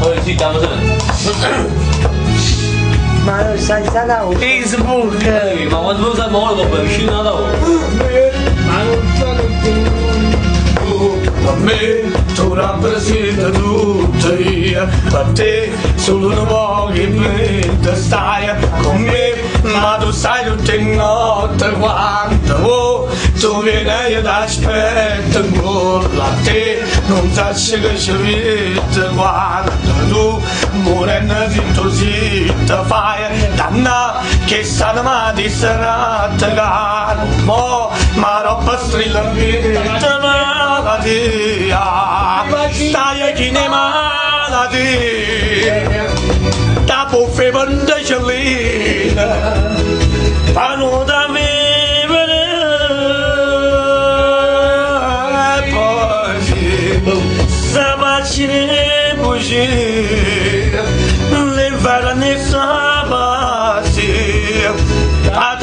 Thôi chị tao rồi. Ma lo sai sarà un Facebook. Ma quando vuoi usare molo dopo uscire da dopo. Ma non sono A me tu rappresenta tutto io, per te solo una pochi mentre stai con me, ma tu sai tutte notte quanto tu vieni ed aspetta ancora a te, non sai che ci vede quando tu morendo zitto zitto fai, danna che sta ma di serata gara, ma roba strilla vita maladia, stai chi ne maladia, da buffe banda cellina, fanno da vivere, poi sabacine bugie, le varane sabasi, ad